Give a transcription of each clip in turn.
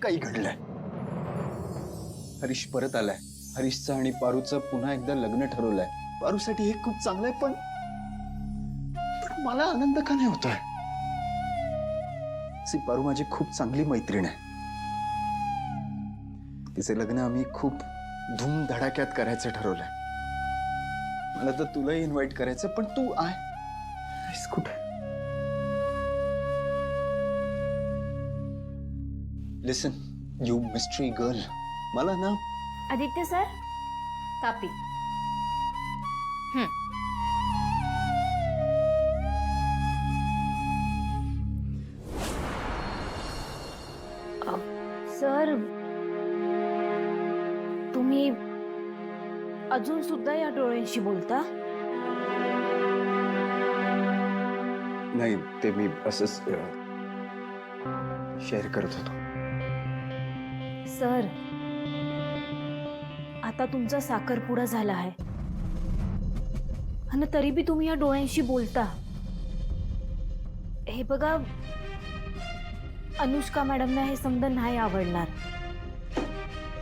काही घडलंय. हरीश परत आलाय. हरीशचं आणि पारूचं पुन्हा एकदा लग्न ठरवलंय. पारूसाठी हे खूप चांगलं आहे, पण मला आनंद का नाही होतोय? पारू माझी खूप चांगली मैत्रीण आहे. तिचे लग्न आम्ही खूप धूमधडाक्यात करायचं ठरवलंय. मला तर तुलाही इन्व्हाइट करायचं, पण तू आहेस कुठे? लिसन यू मिस्ट्री गर्ल, मला ना आदित्य सर, कापी. सर, तुम्ही अजून सुद्धा या डोळ्यांशी बोलता? नाही, ते मी असंच शेअर करत होतो. सर, आता तुमचा साखरपुडा झाला आहे आणि तरी बी तुम्ही या डोळ्यांशी बोलता. हे बघा, अनुष्का मॅडमना हे समजा नाही आवडणार.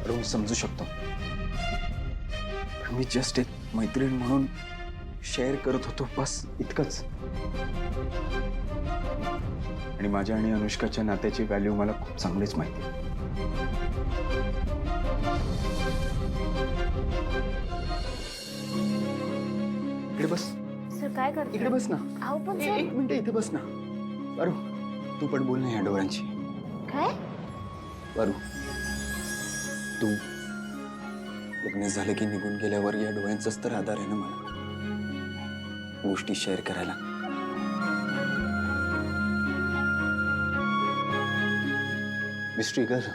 रोज समजू शकतो, पण मी जस्ट एक मैत्रीण म्हणून शेअर करत होतो, बस इतकंच. आणि माझ्या आणि अनुष्काच्या नात्याची व्हॅल्यू मला खूप चांगलीच माहिती आहे. इकडे बस. सर काय करता? इकडे बस ना. अहो पण सर, एक मिनिट इथे बस ना. पारू, तू पण बोल ना या डोळ्यांची. काय? पारू, तू लग्न झालं की निघून गेल्यावर या डोळ्यांचाच तर आधार आहे ना मला गोष्टी शेअर करायला. मिस्ट्री गर्ल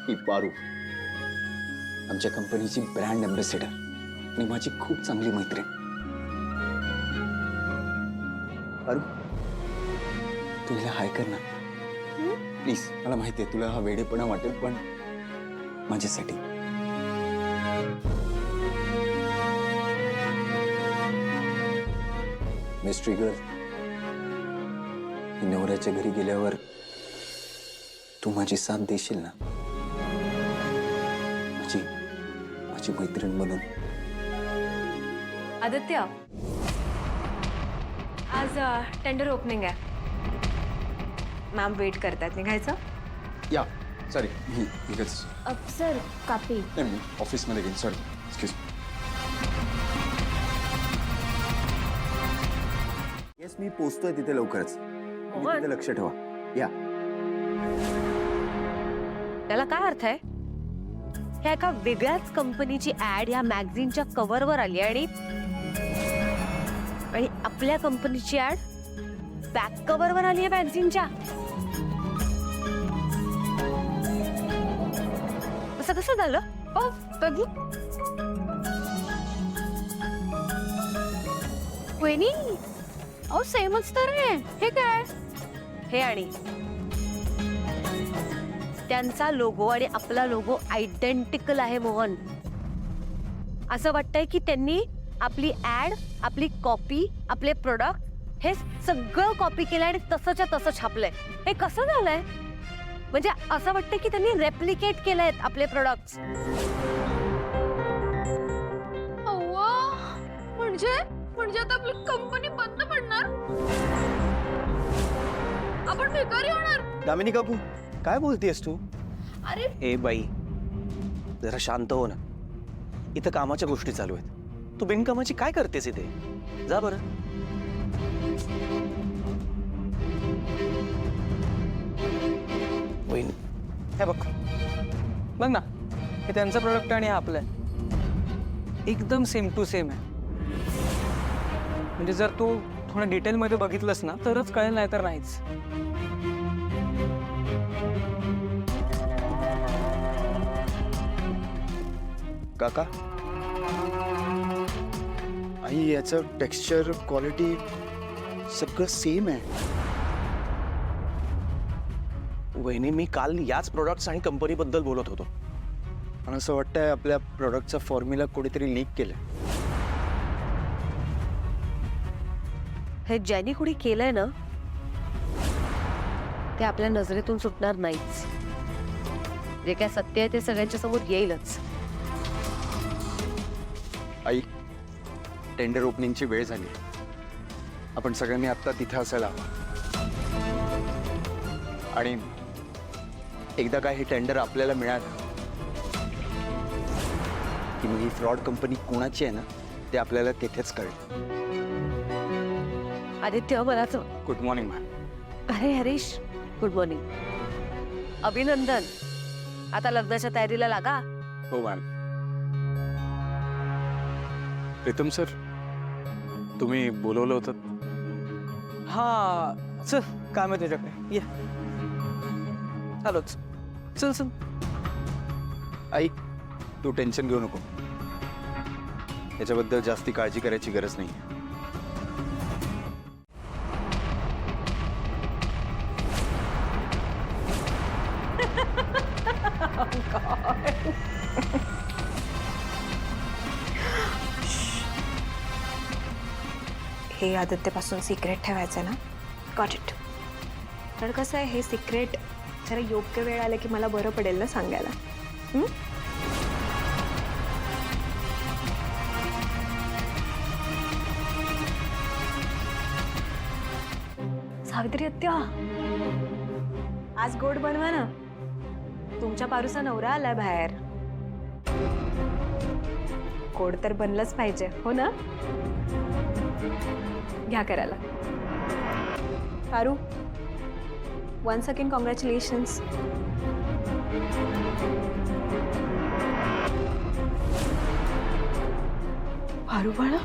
ही पारू, आमच्या कंपनीची ब्रँड अँबॅसेडर आणि माझी खूप चांगली मैत्रीण. पारू, तू हिला हाय कर ना प्लीज. मला माहिती आहे तुला हा वेडेपणा वाटेल, पण माझ्यासाठी. मिस्ट्री गर्ल, ही नवऱ्याच्या घरी गेल्यावर तू माझी साथ देशील ना? माझी माझी मैत्रीण म्हणून. आदित्य, आज टेंडर ओपनिंग आहे. मॅम वेट करतात. निघायचं? या सॉरी, मी निघच. सर कापी. नाही, मी ऑफिसमध्ये गेली. Sorry, excuse me. येस, मी पोचतोय तिथे लवकरच. तुम्ही तिथे लक्ष ठेवा. या. त्याला काय अर्थ आहे? ह्या एका वेगळ्याच कंपनीची ऍड या मॅगझिनच्या कव्हरवर आली आणि आपल्या कंपनीची ऍड बॅक कव्हरवर आली आहे मॅगझिनच्या. असं कसं झालं? बघू. वहिनी, अहो सेमच तर आहे. हे काय? हे आणि त्यांचा लोगो आणि आपला लोगो आयडेंटिकल आहे मोहन. असं वाटतंय की त्यांनी आपली ऍड, आपली कॉपी, आपले प्रोडक्ट हे सगळं कॉपी केलंय आणि तसंच्या तसं छापलंय. हे कसं झालंय? म्हणजे असं वाटतं की त्यांनी रेप्लिकेट केलंय आपले प्रोडक्ट्स. म्हणजे आता आपली कंपनी बंद पडणार? आपण भिकारी होणार? दामिनी काकू, काय बोलतेस तू? अरे ए बाई, जरा शांत हो ना. इथं कामाच्या गोष्टी चालू आहेत. तू बिनकामाची काय करतेस इथे? जा बरं. वहिनी, हे बघ बघ ना, हे त्यांचं प्रोडक्ट आणि हे आपलं आहे. एकदम सेम टू सेम आहे. म्हणजे जर तू थोडं डिटेलमध्ये बघितलंस ना तरच कळेल, नाही तर नाहीच. काका, आई, याचं टेक्स्चर, क्वालिटी सगळं सेम आहे. वहिनी, मी काल याच प्रोडक्ट्स आणि कंपनीबद्दल बोलत होतो. मला असं वाटतंय आपल्या प्रोडक्टचा फॉर्म्युला कोणीतरी लीक केलं. हे ज्यांनी कुणी केलंय ना ते आपल्या नजरेतून सुटणार नाहीच. जे काय सत्य आहे ते सगळ्यांच्या समोर येईलच. आई, टेंडर ओपनिंगची वेळ झाली. आपण सगळ्यांनी आत्ता तिथे असायला हवं. आणि एकदा काय हे टेंडर आपल्याला मिळालं की मग ही फ्रॉड कंपनी कोणाची आहे ना ते आपल्याला तिथेच कळेल. आदित्य मलाच. Good morning ma'am. अरे हरीश, गुड मॉर्निंग. अभिनंदन. आता लग्नाच्या तयारीला लागा. हो मॅम. प्रीतम सर, तुम्ही बोलवलं होतं? हा चल, काम आहे तुझ्याकडे, ये. चालोच. चल चल. आई, तू टेन्शन घेऊ नको. याच्याबद्दल जास्ती काळजी करायची गरज नाही. हे आदित्यपासून सिक्रेट ठेवायचं ना. Got it. तर कसं आहे, हे सिक्रेट जरा योग्य वेळ आलं की मला बरं पडेल ना सांगायला. सावित्री आत्या, आज गोड बनवा ना. तुमच्या पारूचा नवरा आलाय बाहेर. गोड तर बनलंच पाहिजे, हो ना. घ्या करायला. Paru, once again congratulations. Paru बाळा,